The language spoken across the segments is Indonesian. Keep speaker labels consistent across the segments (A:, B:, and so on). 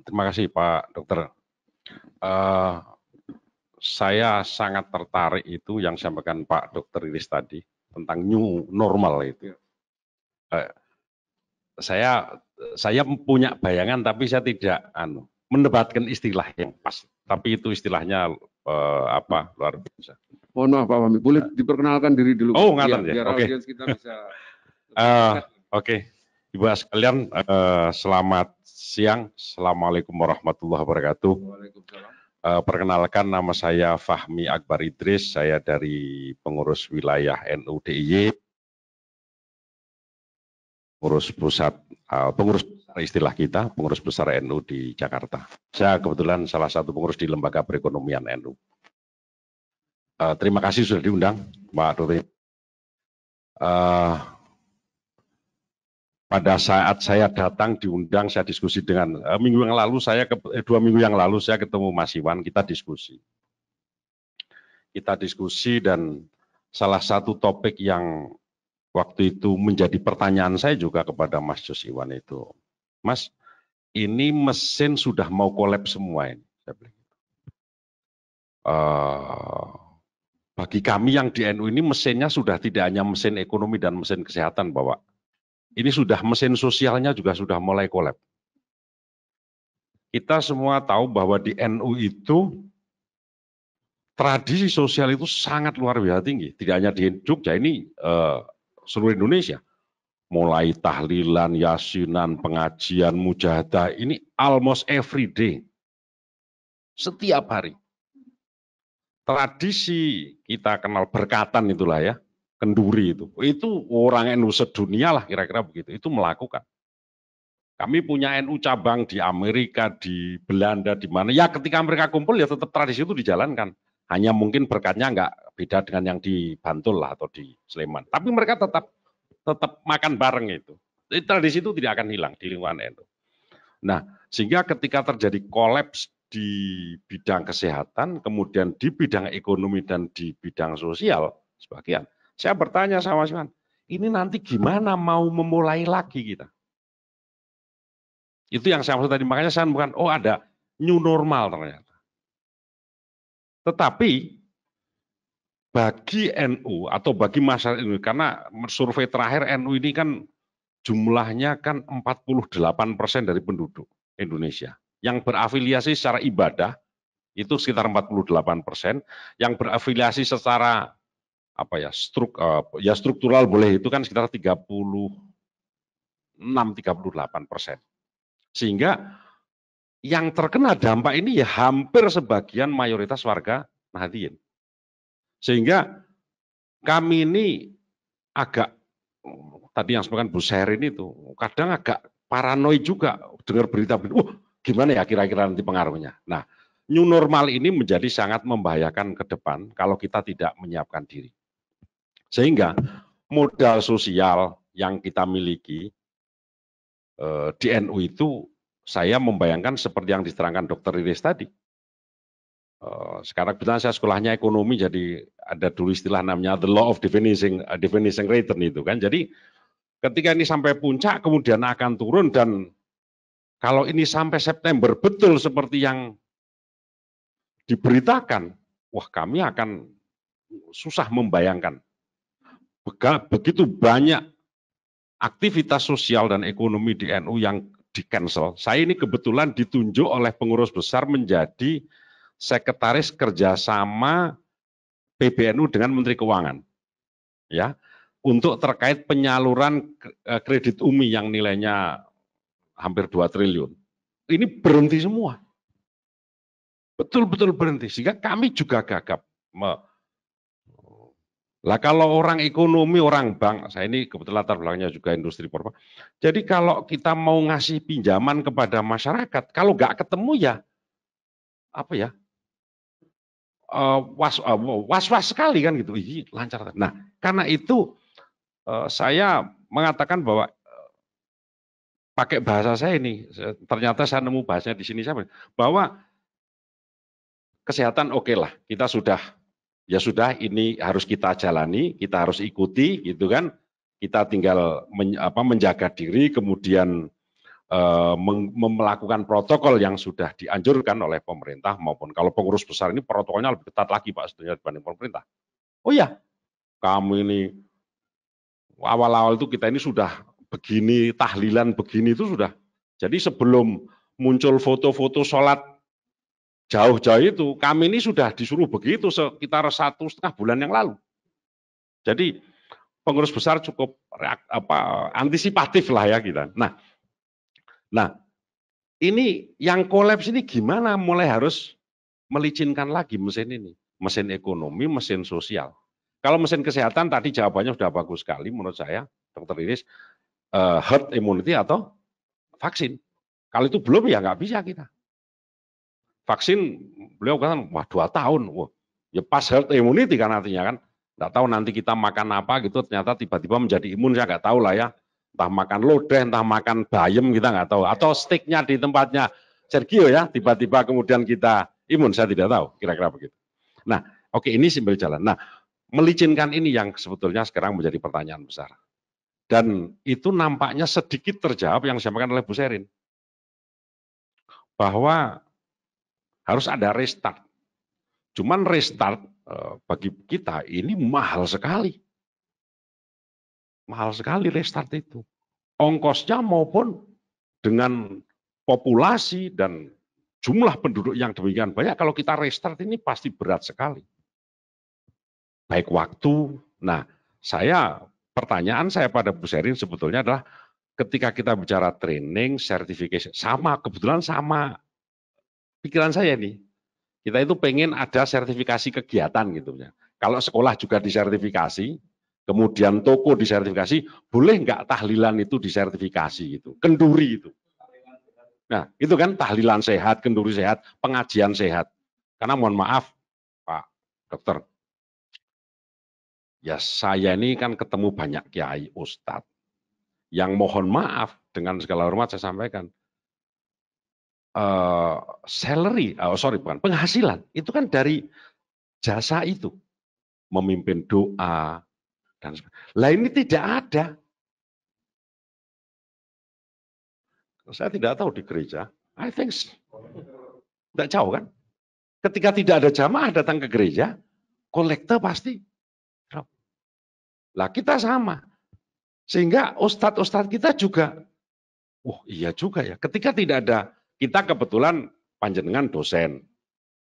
A: Terima kasih Pak Dokter. Saya sangat tertarik itu yang disampaikan Pak Dokter Iris tadi tentang new normal itu. Saya punya bayangan tapi saya tidak mendebatkan istilah yang pas. Tapi itu istilahnya luar biasa.
B: Mohon maaf Pak Fahmi, boleh diperkenalkan diri dulu?
A: Oh, ngaten ya.
B: Biar
A: Oke.
B: audiens kita bisa.
A: Oke. Ibu sekalian, selamat siang. Assalamualaikum warahmatullahi wabarakatuh.
B: Waalaikumsalam.
A: Perkenalkan, nama saya Fahmi Akbar Idris. Saya dari pengurus wilayah NU DIY, pengurus pusat, pengurus istilah kita, pengurus besar NU di Jakarta. Saya kebetulan salah satu pengurus di Lembaga Perekonomian NU. Terima kasih sudah diundang, Pak Dori. Pada saat saya datang diundang, saya diskusi dengan 2 minggu yang lalu saya ketemu Mas Iwan, kita diskusi. Dan salah satu topik yang waktu itu menjadi pertanyaan saya juga kepada Mas Jos Iwan itu, Mas, ini mesin sudah mau kolaps semua ini. Saya bilang gitu. Bagi kami yang di NU ini mesinnya sudah tidak hanya mesin ekonomi dan mesin kesehatan, bahwa ini sudah mesin sosialnya juga sudah mulai kolaps. Kita semua tahu bahwa di NU itu tradisi sosial itu sangat luar biasa tinggi. Tidak hanya di Jogja, ini seluruh Indonesia. Mulai tahlilan, yasinan, pengajian, mujahadah, ini almost every day. Setiap hari. Tradisi kita kenal berkatan itulah ya. Kenduri itu orang NU sedunia lah kira-kira begitu, itu melakukan. Kami punya NU cabang di Amerika, di Belanda, di mana, ya ketika mereka kumpul ya tetap tradisi itu dijalankan. Hanya mungkin berkatnya nggak beda dengan yang di Bantul lah atau di Sleman. Tapi mereka tetap makan bareng itu. Tradisi itu tidak akan hilang di lingkungan NU. Nah, sehingga ketika terjadi kolaps di bidang kesehatan, kemudian di bidang ekonomi dan di bidang sosial, sebagian, saya bertanya sama Mas Iwan, ini nanti gimana mau memulai lagi kita? Itu yang saya maksud tadi, makanya saya bukan, ada new normal ternyata. Tetapi bagi NU atau bagi masyarakat ini, karena survei terakhir NU ini kan jumlahnya kan 48% dari penduduk Indonesia. Yang berafiliasi secara ibadah itu sekitar 48%, yang berafiliasi secara struktural boleh itu kan sekitar 36-38%. Sehingga yang terkena dampak ini ya hampir sebagian mayoritas warga Nahdien. Sehingga kami ini agak, tadi yang sebagian Bu Sherin itu, kadang agak paranoid juga dengar berita, gimana ya kira-kira nanti pengaruhnya. Nah, new normal ini menjadi sangat membahayakan ke depan kalau kita tidak menyiapkan diri. Sehingga modal sosial yang kita miliki di NU itu, saya membayangkan seperti yang diterangkan Dr. Iris tadi. Sekarang kebetulan saya sekolahnya ekonomi, jadi ada dulu istilah namanya the law of diminishing return itu kan. Jadi ketika ini sampai puncak kemudian akan turun, dan kalau ini sampai September betul seperti yang diberitakan, wah kami akan susah membayangkan. Begitu banyak aktivitas sosial dan ekonomi di NU yang di-cancel. Saya ini kebetulan ditunjuk oleh pengurus besar menjadi sekretaris kerjasama PBNU dengan Menteri Keuangan, ya, untuk terkait penyaluran kredit UMI yang nilainya hampir 2 triliun. Ini berhenti semua, betul-betul berhenti, sehingga kami juga gagap. Lah kalau orang ekonomi, orang bank, saya ini kebetulan latar belakangnya juga industri formal. Jadi kalau kita mau ngasih pinjaman kepada masyarakat, kalau nggak ketemu ya was-was sekali kan gitu. Ih, lancar. Nah, karena itu saya mengatakan bahwa pakai bahasa saya ini, ternyata saya nemu bahasanya di sini bahwa kesehatan oke lah, kita sudah ini harus kita jalani, kita harus ikuti gitu kan. Kita tinggal menjaga diri, kemudian melakukan protokol yang sudah dianjurkan oleh pemerintah maupun kalau pengurus besar ini protokolnya lebih ketat lagi Pak sebetulnya dibanding pemerintah. Oh ya, kami ini awal-awal itu kita ini sudah begini, tahlilan begini itu sudah. Jadi sebelum muncul foto-foto sholat jauh-jauh itu, kami ini sudah disuruh begitu sekitar 1,5 bulan yang lalu. Jadi pengurus besar cukup antisipatif lah ya kita. Nah, ini yang kolaps ini gimana mulai harus melicinkan lagi mesin ini. Mesin ekonomi, mesin sosial. Kalau mesin kesehatan tadi jawabannya sudah bagus sekali menurut saya, Dr. Iris, herd immunity atau vaksin. Kalau itu belum ya nggak bisa kita. Vaksin, beliau katakan, wah 2 tahun, wah, ya pas herd immunity kan artinya kan. Nggak tahu nanti kita makan apa gitu, ternyata tiba-tiba menjadi imun, saya nggak tahu lah ya. Entah makan lodeh, entah makan bayam, kita nggak tahu. Atau sticknya di tempatnya Sergio ya, tiba-tiba kemudian kita imun, saya tidak tahu, kira-kira begitu. Nah, oke, ini simbol jalan. Nah, melicinkan ini yang sebetulnya sekarang menjadi pertanyaan besar. Dan itu nampaknya sedikit terjawab yang disampaikan oleh Bu Sherin. Bahwa harus ada restart. Cuman restart bagi kita ini mahal sekali. Mahal sekali restart itu. Ongkosnya maupun dengan populasi dan jumlah penduduk yang demikian banyak, kalau kita restart ini pasti berat sekali. Baik waktu. Nah, pertanyaan saya pada Bu Sherin sebetulnya adalah ketika kita bicara training, certification, kebetulan sama pikiran saya nih. Kita itu pengen ada sertifikasi kegiatan gitu ya. Kalau sekolah juga disertifikasi, kemudian toko disertifikasi, boleh nggak tahlilan itu disertifikasi gitu, kenduri itu. Nah, itu kan tahlilan sehat, kenduri sehat, pengajian sehat. Karena mohon maaf, Pak Dokter, ya saya ini kan ketemu banyak kiai, ustadz, yang mohon maaf dengan segala hormat saya sampaikan, penghasilan itu kan dari jasa itu, memimpin doa dan sebagainya. Lah ini tidak ada. Saya tidak tahu di gereja. I think tidak jauh kan. Ketika tidak ada jamaah datang ke gereja, kolektor pasti drop. Lah kita sama. Sehingga ustadz-ustadz kita juga, iya juga ya. Ketika tidak ada, kita kebetulan panjenengan dosen,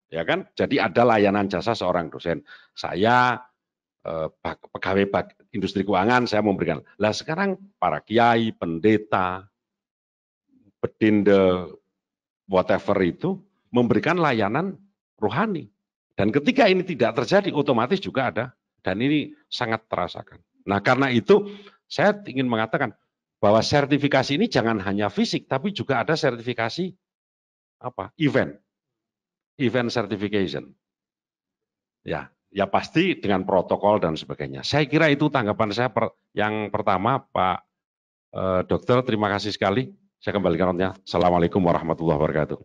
A: ya kan? Jadi ada layanan jasa seorang dosen. Saya pegawai industri keuangan, saya memberikan. Lah sekarang para kiai, pendeta, bedinde, whatever itu memberikan layanan rohani. Dan ketika ini tidak terjadi, otomatis juga ada. Dan ini sangat terasakan. Nah karena itu saya ingin mengatakan bahwa sertifikasi ini jangan hanya fisik, tapi juga ada sertifikasi event certification. Ya pasti dengan protokol dan sebagainya. Saya kira itu tanggapan saya yang pertama, Pak Dokter. Terima kasih sekali. Saya kembalikan orangnya. Assalamualaikum warahmatullahi wabarakatuh.